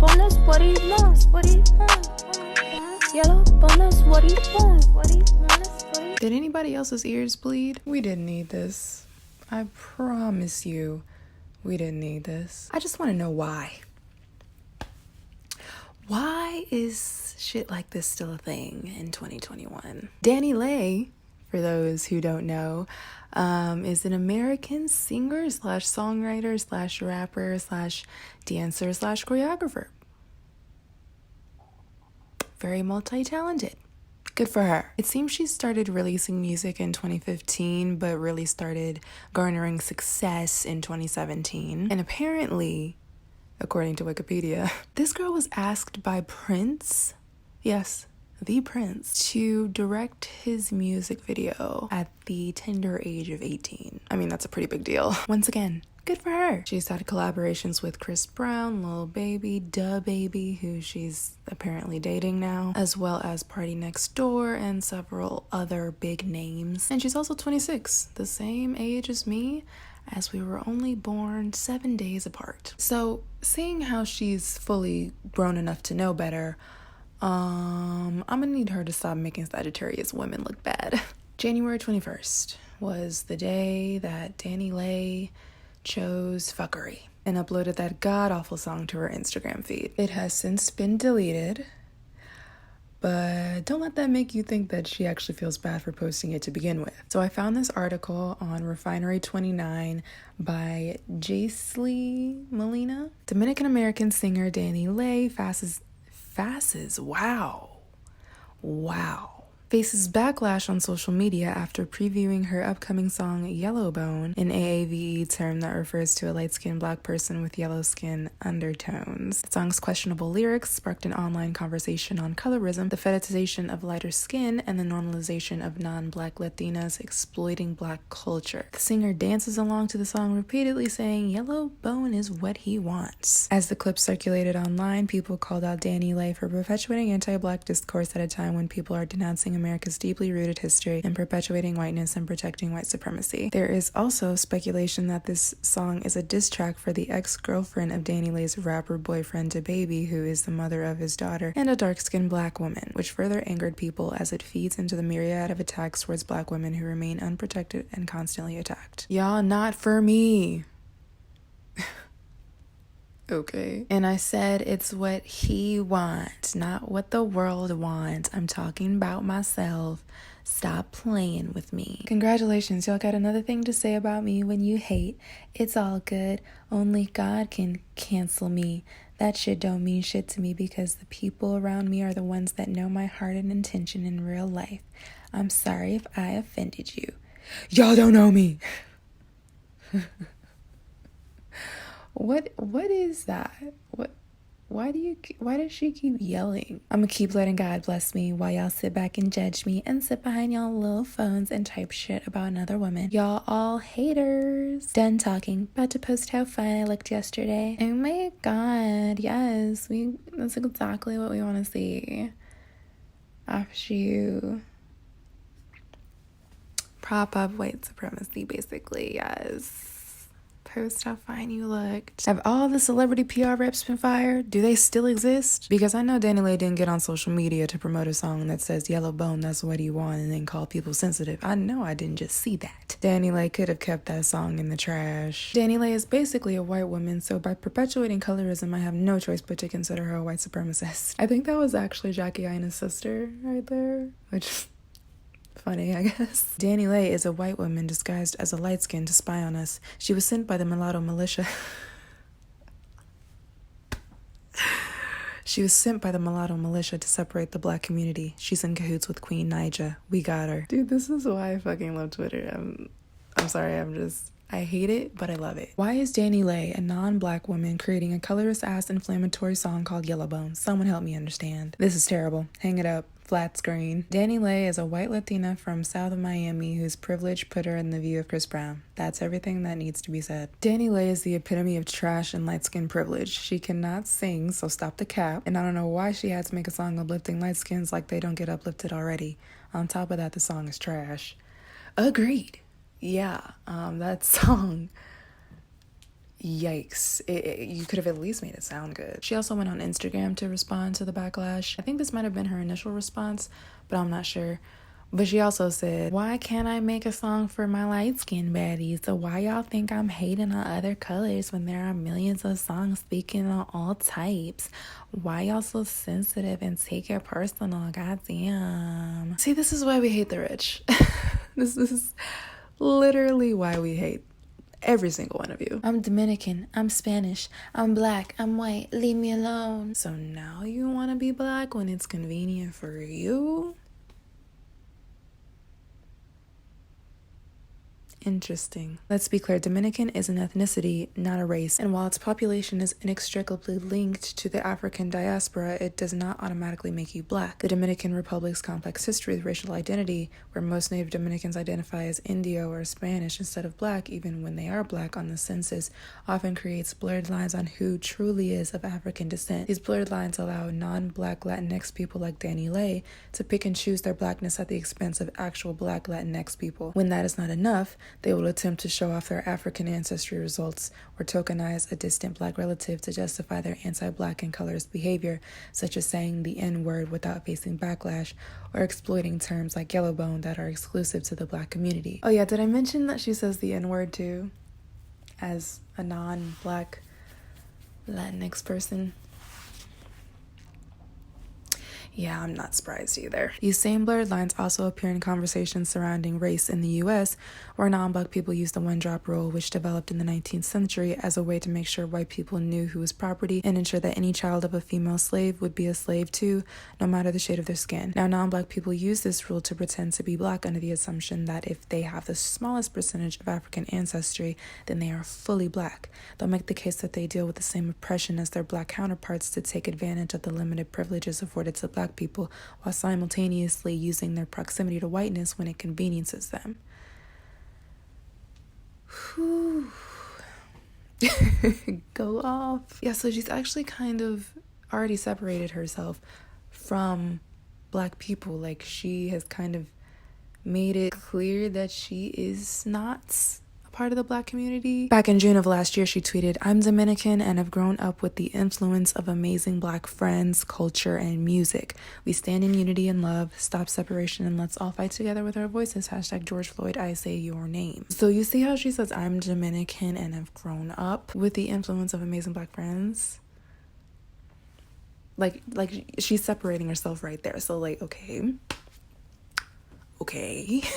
bonus, what do you want? What do you want? Yellow bonus, what do you want? What do you want? Did anybody else's ears bleed? We didn't need this. I promise you, we didn't need this. I just want to know why. Why is shit like this still a thing in 2021? DaniLeigh, for those who don't know, is an American singer slash songwriter slash rapper slash dancer slash choreographer. Very multi-talented. Good for her. It seems she started releasing music in 2015, but really started garnering success in 2017. And apparently, according to Wikipedia, this girl was asked by Prince, yes, the Prince, to direct his music video at the tender age of 18. I mean, that's a pretty big deal. Once again, good for her. She's had collaborations with Chris Brown, Lil Baby, DaBaby, who she's apparently dating now, as well as Party Next Door and several other big names. And she's also 26, the same age as me, as we were only born 7 days apart. So, seeing how she's fully grown enough to know better, I'm gonna need her to stop making Sagittarius women look bad. January 21st was the day that DaniLeigh chose fuckery and uploaded that god-awful song to her Instagram feed. It has since been deleted, but don't let that make you think that she actually feels bad for posting it to begin with. So I found this article on Refinery 29 by Jaisley Molina. Dominican-American singer DaniLeigh faces backlash on social media after previewing her upcoming song Yellowbone, an AAVE term that refers to a light-skinned black person with yellow skin undertones. The song's questionable lyrics sparked an online conversation on colorism, the fetishization of lighter skin, and the normalization of non-black Latinas exploiting black culture. The singer dances along to the song, repeatedly saying Yellowbone is what he wants. As the clip circulated online, people called out DaniLeigh for perpetuating anti-black discourse at a time when people are denouncing America's deeply rooted history and perpetuating whiteness and protecting white supremacy. There is also speculation that this song is a diss track for the ex-girlfriend of DaniLeigh's rapper boyfriend DaBaby, who is the mother of his daughter, and a dark-skinned black woman, which further angered people as it feeds into the myriad of attacks towards black women who remain unprotected and constantly attacked. Y'all, not for me. Okay. And I said it's what he wants, not what the world wants. I'm talking about myself. Stop playing with me. Congratulations, y'all got another thing to say about me when you hate. It's all good. Only God can cancel me. That shit don't mean shit to me because the people around me are the ones that know my heart and intention in real life. I'm sorry if I offended you. Y'all don't know me. What is that? Why does she keep yelling? I'm gonna keep letting God bless me while y'all sit back and judge me and sit behind y'all little phones and type shit about another woman. Y'all all haters. Done talking. About to post how fine I looked yesterday. Oh my God, yes, that's exactly what we want to see. After you prop up white supremacy, basically, yes. Post how fine you looked. Have all the celebrity PR reps been fired? Do they still exist? Because I know DaniLeigh didn't get on social media to promote a song that says Yellowbone, that's what he want, and then call people sensitive. I know I didn't just see that. DaniLeigh could have kept that song in the trash. DaniLeigh is basically a white woman, so by perpetuating colorism, I have no choice but to consider her a white supremacist. I think that was actually Jackie Ina's sister right there, which funny, I guess. DaniLeigh is a white woman disguised as a light-skin to spy on us. She was sent by the mulatto militia. She was sent by the mulatto militia to separate the black community. She's in cahoots with Queen Naija. We got her. Dude, this is why I fucking love Twitter. I'm sorry, I hate it, but I love it. Why is DaniLeigh, a non-black woman, creating a colorist-ass inflammatory song called Yellowbone? Someone help me understand. This is terrible. Hang it up. Flat screen. DaniLeigh is a white Latina from south of Miami whose privilege put her in the view of Chris Brown. That's everything that needs to be said. DaniLeigh is the epitome of trash and light skin privilege. She cannot sing, so stop the cap. And I don't know why she had to make a song uplifting light skins like they don't get uplifted already. On top of that, the song is trash. Agreed. Yeah, that song. yikes. You could have at least made it sound good. She also went on Instagram to respond to the backlash. I think this might have been her initial response, but I'm not sure. But she also said, why can't I make a song for my light-skinned baddies? So why y'all think I'm hating on other colors when there are millions of songs speaking on all types? Why y'all so sensitive and take it personal? Goddamn. See, this is why we hate the rich. This is literally why we hate every single one of you. I'm Dominican, I'm Spanish, I'm black, I'm white, leave me alone. So now you want to be black when it's convenient for you? Interesting. Let's be clear, Dominican is an ethnicity, not a race, and while its population is inextricably linked to the African diaspora, it does not automatically make you black. The Dominican Republic's complex history with racial identity, where most native Dominicans identify as Indio or Spanish instead of black, even when they are black on the census, often creates blurred lines on who truly is of African descent. These blurred lines allow non-black Latinx people like DaniLeigh to pick and choose their blackness at the expense of actual black Latinx people. When that is not enough, they will attempt to show off their African ancestry results or tokenize a distant black relative to justify their anti-black and colorist behavior, such as saying the N-word without facing backlash or exploiting terms like yellow bone that are exclusive to the black community. Oh yeah, did I mention that she says the N-word too, as a non-black Latinx person? Yeah, I'm not surprised either. These same blurred lines also appear in conversations surrounding race in the US, where non-black people use the one-drop rule, which developed in the 19th century as a way to make sure white people knew who was property and ensure that any child of a female slave would be a slave too, no matter the shade of their skin. Now, non-black people use this rule to pretend to be black under the assumption that if they have the smallest percentage of African ancestry, then they are fully black. They'll make the case that they deal with the same oppression as their black counterparts to take advantage of the limited privileges afforded to black people while simultaneously using their proximity to whiteness when it conveniences them. Whew. Go off. Yeah, so she's actually kind of already separated herself from black people. Like, she has kind of made it clear that she is not part of the black community. Back in June of last year, she tweeted, "I'm Dominican and have grown up with the influence of amazing black friends, culture, and music. We stand in unity and love. Stop separation and let's all fight together with our voices. Hashtag George Floyd, I say your name." So you see how she says, "I'm Dominican and have grown up with the influence of amazing black friends"? Like she's separating herself right there. So like, okay.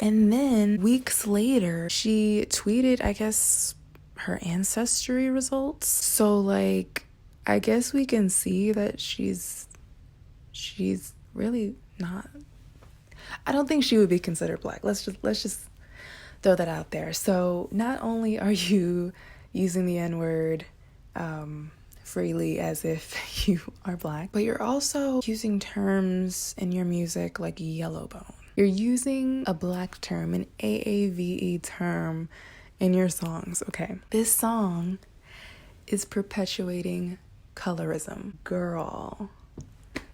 And then weeks later, she tweeted, I guess, her ancestry results. So like, I guess we can see that she's really not. I don't think she would be considered black. Let's just throw that out there. So not only are you using the N-word freely as if you are black, but you're also using terms in your music like yellow bone. You're using a black term, an AAVE term in your songs, okay? This song is perpetuating colorism. Girl,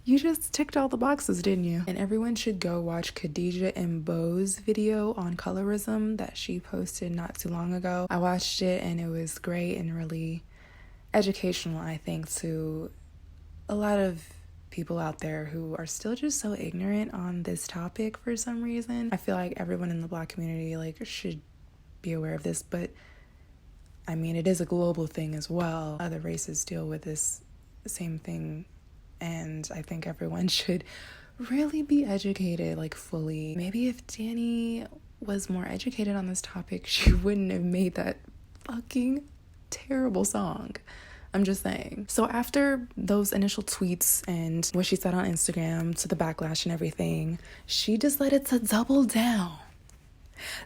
you just ticked all the boxes, didn't you? And everyone should go watch Khadijah and Bo's video on colorism that she posted not too long ago. I watched it and it was great and really educational, I think, to a lot of people out there who are still just so ignorant on this topic for some reason. I feel like everyone in the black community should be aware of this, but I mean, it is a global thing as well. Other races deal with this same thing, and I think everyone should really be educated fully. Maybe if Dani was more educated on this topic, she wouldn't have made that fucking terrible song. I'm just saying. So after those initial tweets and what she said on Instagram to the backlash and everything, she decided to double down.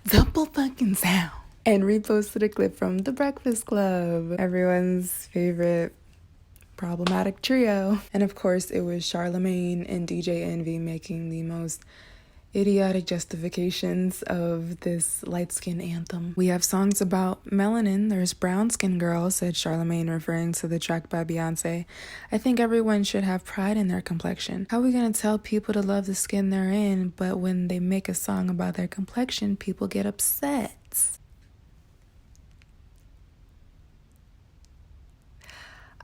Double fucking down. And reposted a clip from The Breakfast Club, everyone's favorite problematic trio. And of course, it was Charlamagne and DJ Envy making the most idiotic justifications of this light-skin anthem. We have songs about melanin. There's Brown Skin Girl, said Charlamagne, referring to the track by Beyonce. I think everyone should have pride in their complexion. How are we gonna tell people to love the skin they're in, but when they make a song about their complexion, people get upset?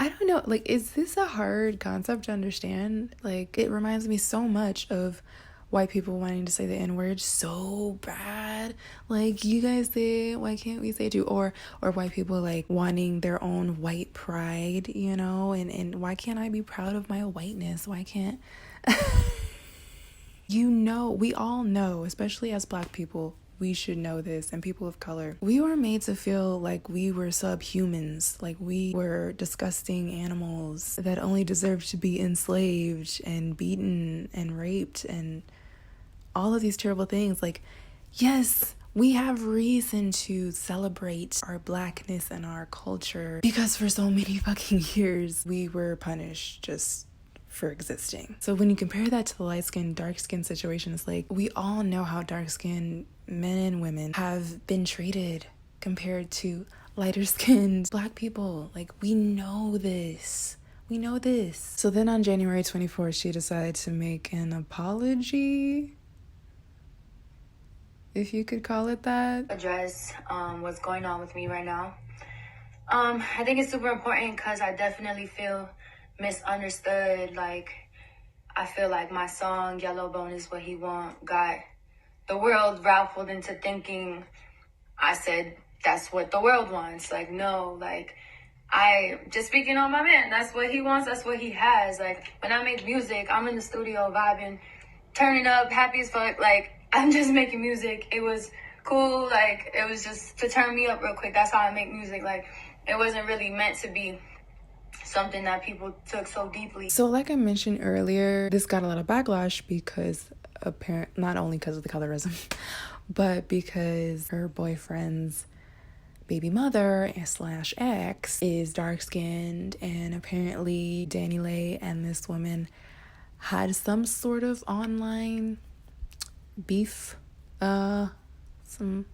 I don't know, like, is this a hard concept to understand? Like, it reminds me so much of white people wanting to say the N-word so bad. Like, you guys say it, why can't we say it too? Or white people, like, wanting their own white pride, you know? And why can't I be proud of my whiteness? Why can't... You know, we all know, especially as Black people, we should know this, and people of color. We were made to feel like we were subhumans, like we were disgusting animals that only deserved to be enslaved and beaten and raped and all of these terrible things. Like, yes, we have reason to celebrate our Blackness and our culture because for so many fucking years we were punished just for existing. So when you compare that to the light skin, dark skin situation, it's like we all know how dark skinned men and women have been treated compared to lighter skinned Black people. Like, we know this. We know this. So then on January 24th, she decided to make an apology, if you could call it that. Address what's going on with me right now. I think it's super important because I definitely feel misunderstood. Like, I feel like my song Yellow Bone Is What He Want got the world raffled into thinking I said that's what the world wants. Like, no, like, I just speaking on my man, that's what he wants, that's what he has. Like, when I make music, I'm in the studio vibing, turning up, happy as fuck. Like, I'm just making music. It was cool. Like, it was just to turn me up real quick. That's how I make music. Like, it wasn't really meant to be something that people took so deeply. So like I mentioned earlier, this got a lot of backlash because not only because of the colorism, but because her boyfriend's baby mother / ex is dark skinned, and apparently DaniLeigh and this woman had some sort of online beef, some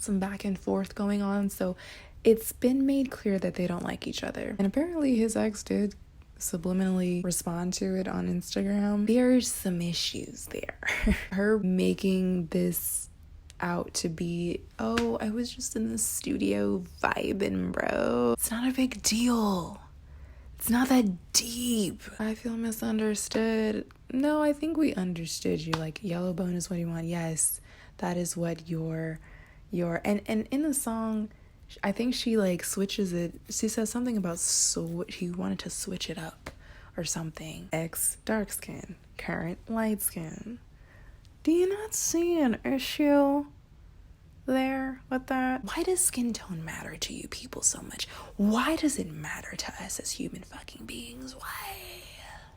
back and forth going on. So it's been made clear that they don't like each other. And apparently his ex did subliminally respond to it on Instagram. There's some issues there. Her making this out to be, oh, I was just in the studio vibing, bro. It's not a big deal. It's not that deep. I feel misunderstood. No, I think we understood you. Like, yellow bone is what you want. Yes, that is what your and in the song, I think she like switches it. She says something about he wanted to switch it up or something. Ex dark skin, current light skin. Do you not see an issue there with that? Why does skin tone matter to you people so much? Why does it matter to us as human fucking beings? Why?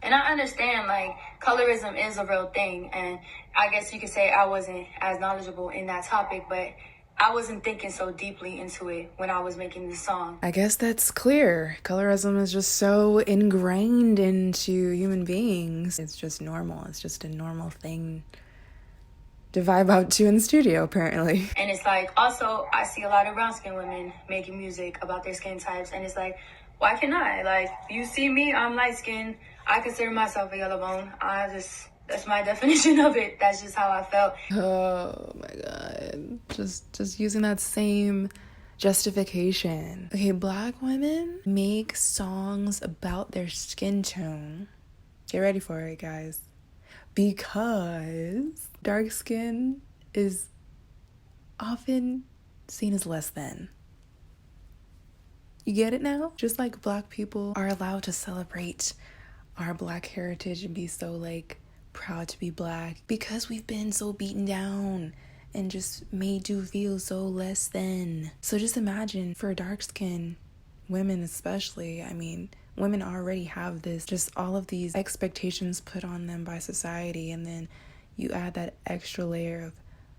And I understand, like, colorism is a real thing, and I guess you could say I wasn't as knowledgeable in that topic, but I wasn't thinking so deeply into it when I was making this song. I guess that's clear. Colorism is just so ingrained into human beings. It's just normal. It's just a normal thing to vibe out to in the studio, apparently. And it's like, also, I see a lot of brown skin women making music about their skin types, and it's like, why can't I? Like, you see me, I'm light skinned. I consider myself a yellow bone. That's my definition of it. That's just how I felt. Oh my God. Just using that same justification. Okay, Black women make songs about their skin tone. Get ready for it, guys. Because dark skin is often seen as less than. You get it now? Just like Black people are allowed to celebrate our Black heritage and be so like proud to be Black because we've been so beaten down and just made to feel so less than. So just imagine for dark skin women especially, I mean, women already have this, just all of these expectations put on them by society, and then you add that extra layer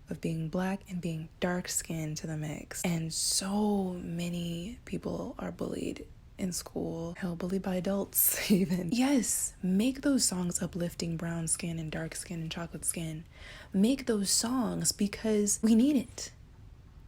of being Black and being dark skinned to the mix. And so many people are bullied in school, hell, bullied by adults even. Yes, make those songs uplifting brown skin and dark skin and chocolate skin. Make those songs because we need it.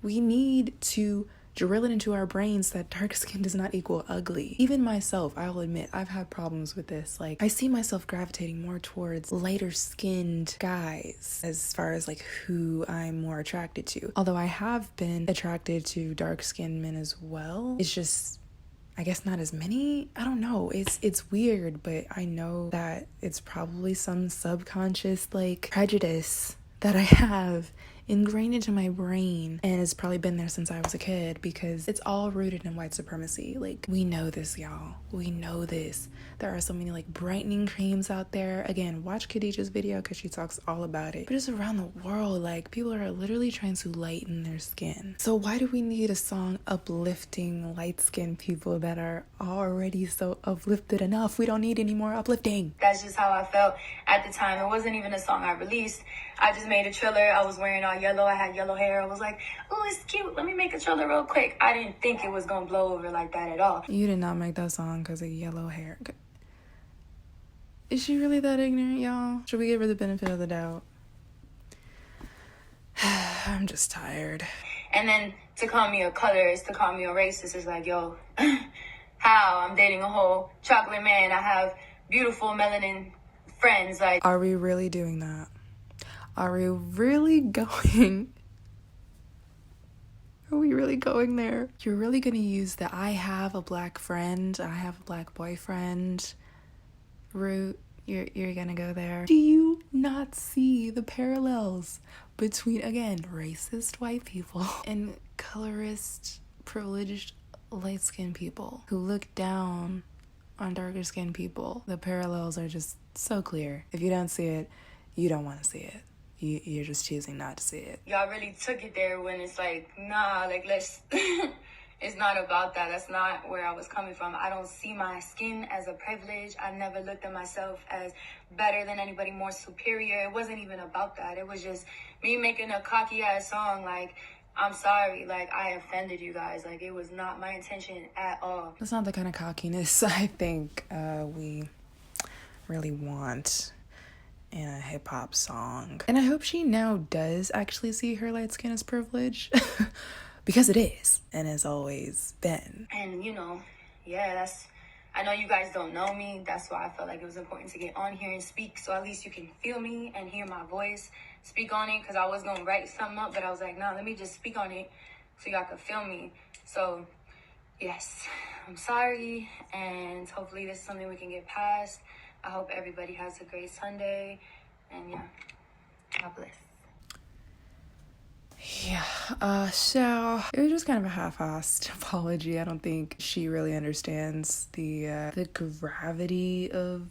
We need to drill it into our brains that dark skin does not equal ugly. Even myself, I'll admit, I've had problems with this. Like, I see myself gravitating more towards lighter skinned guys as far as like who I'm more attracted to. Although I have been attracted to dark skinned men as well. It's just, I guess not as many. I don't know. It's weird, but I know that it's probably some subconscious like prejudice that I have ingrained into my brain, and it's probably been there since I was a kid, because it's all rooted in white supremacy. Like, we know this, y'all. We know this. There are so many like brightening creams out there. Again, watch Khadijah's video because she talks all about it. But just around the world, like, people are literally trying to lighten their skin. So why do we need a song uplifting light-skinned people that are already so uplifted enough? We don't need any more uplifting. That's just how I felt at the time. It wasn't even a song I released. I just made a trailer. I was wearing all yellow. I had yellow hair. I was like, oh, it's cute. Let me make a trailer real quick. I didn't think it was going to blow over like that at all. You did not make that song because of yellow hair. Is she really that ignorant, y'all? Should we give her the benefit of the doubt? I'm just tired. And then to call me a colorist, to call me a racist is like, yo, how? I'm dating a whole chocolate man. I have beautiful melanin friends. Like, are we really doing that? Are we really going? Are we really going there? You're really gonna use the I have a black friend, I have a black boyfriend route? You're gonna go there? Do you not see the parallels between, again, racist white people and colorist, privileged, light-skinned people who look down on darker-skinned people? The parallels are just so clear. If you don't see it, you don't want to see it. You're just choosing not to see it. Y'all really took it there when it's like, nah, like, let's... It's not about that. That's not where I was coming from. I don't see my skin as a privilege. I never looked at myself as better than anybody, more superior. It wasn't even about that. It was just me making a cocky-ass song. Like, I'm sorry. Like, I offended you guys. Like, it was not my intention at all. That's not the kind of cockiness I think we really want in a hip-hop song. And I hope she now does actually see her light skin as privilege. Because it is, and has always been. And, you know, yeah, I know you guys don't know me. That's why I felt like it was important to get on here and speak, so at least you can feel me and hear my voice. Speak on it, because I was going to write something up, but I was like, nah, let me just speak on it so y'all can feel me. So, yes, I'm sorry, and hopefully this is something we can get past. I hope everybody has a great Sunday, and yeah, God bless. Yeah, so it was just kind of a half-assed apology. I don't think she really understands the gravity of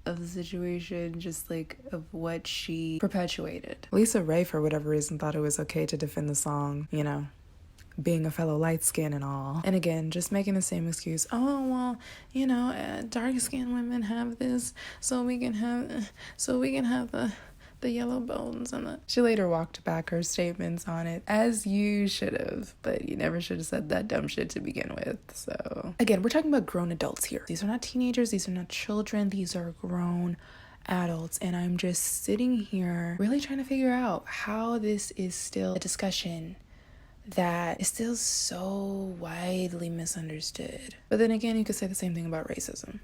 the situation, just like of what she perpetuated. Lisa Ray, for whatever reason, thought it was okay to defend the song, you know, being a fellow light skin and all. And again, just making the same excuse. Oh, well, you know, dark skinned women have this, so we can have the yellow bones and the... She later walked back her statements on it, as you should have, but you never should have said that dumb shit to begin with. So again, we're talking about grown adults here. These are not teenagers, these are not children, these are grown adults, and I'm just sitting here really trying to figure out how this is still a discussion that is still so widely misunderstood. But then again, you could say the same thing about racism.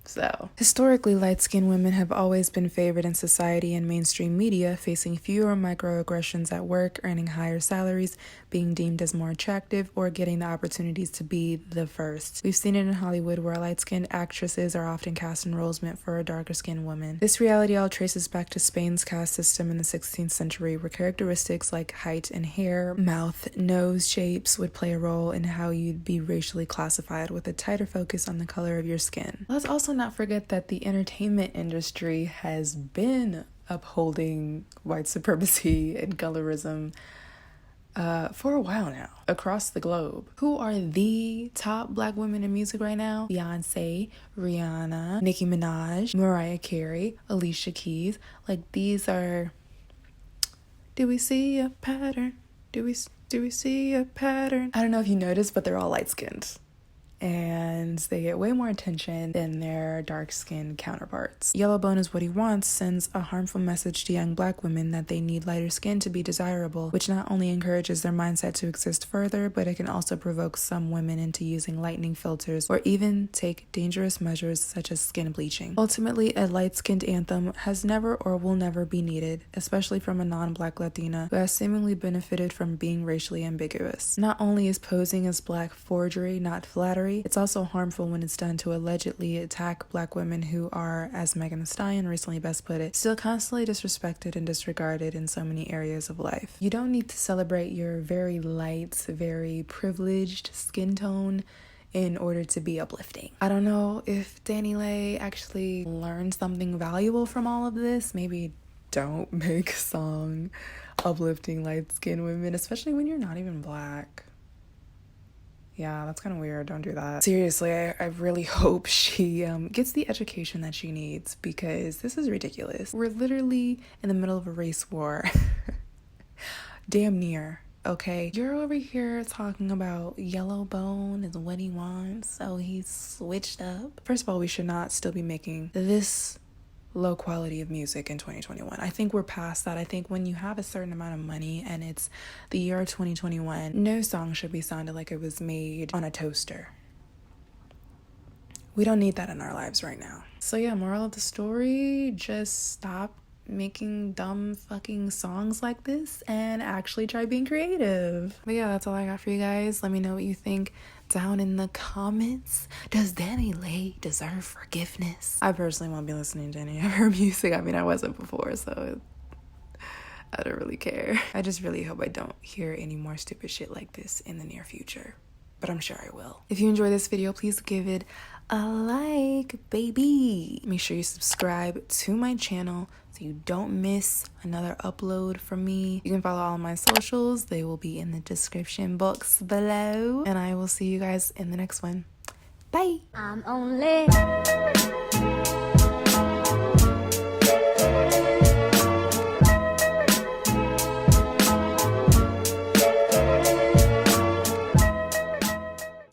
So, historically, light-skinned women have always been favored in society and mainstream media, facing fewer microaggressions at work, earning higher salaries, being deemed as more attractive, or getting the opportunities to be the first. We've seen it in Hollywood, where light-skinned actresses are often cast in roles meant for a darker-skinned woman. This reality all traces back to Spain's caste system in the 16th century, where characteristics like height and hair, mouth, nose shapes would play a role in how you'd be racially classified, with a tighter focus on the color of your skin. Let's also not forget that the entertainment industry has been upholding white supremacy and colorism for a while now, across the globe. Who are the top black women in music right now? Beyonce, Rihanna, Nicki Minaj, Mariah Carey, Alicia Keys. Like, these are... Do we see a pattern? Do we see a pattern? I don't know if you noticed, but they're all light-skinned. and they get way more attention than their dark-skinned counterparts. Yellowbone is What He Wants sends a harmful message to young black women that they need lighter skin to be desirable, which not only encourages their mindset to exist further, but it can also provoke some women into using lightening filters or even take dangerous measures such as skin bleaching. Ultimately, a light-skinned anthem has never or will never be needed, especially from a non-black Latina who has seemingly benefited from being racially ambiguous. Not only is posing as black forgery, not flattery, it's also harmful when it's done to allegedly attack black women who are, as Megan Thee Stallion recently best put it, still constantly disrespected and disregarded in so many areas of life. You don't need to celebrate your very light, very privileged skin tone in order to be uplifting. I don't know if DaniLeigh actually learned something valuable from all of this. Maybe don't make a song uplifting light-skinned women, especially when you're not even black. Yeah, that's kind of weird. Don't do that. Seriously, I really hope she gets the education that she needs, because this is ridiculous. We're literally in the middle of a race war. Damn near. Okay, you're over here talking about Yellowbone is what he wants, so he's switched up. First of all, we should not still be making this low quality of music in 2021. I think we're past that. I think when you have a certain amount of money and it's the year 2021, no song should be sounded like it was made on a toaster. We don't need that in our lives right now. So yeah, moral of the story, just stop making dumb fucking songs like this and actually try being creative. But yeah, that's all I got for you guys. Let me know what you think down in the comments. Does DaniLeigh deserve forgiveness? I personally won't be listening to any of her music. I mean, I wasn't before, so I don't really care. I just really hope I don't hear any more stupid shit like this in the near future, but I'm sure I will. If you enjoyed this video, please give it a like, baby. Make sure you subscribe to my channel so you don't miss another upload from me. You can follow all my socials. They will be in the description box below. And I will see you guys in the next one. Bye. I'm only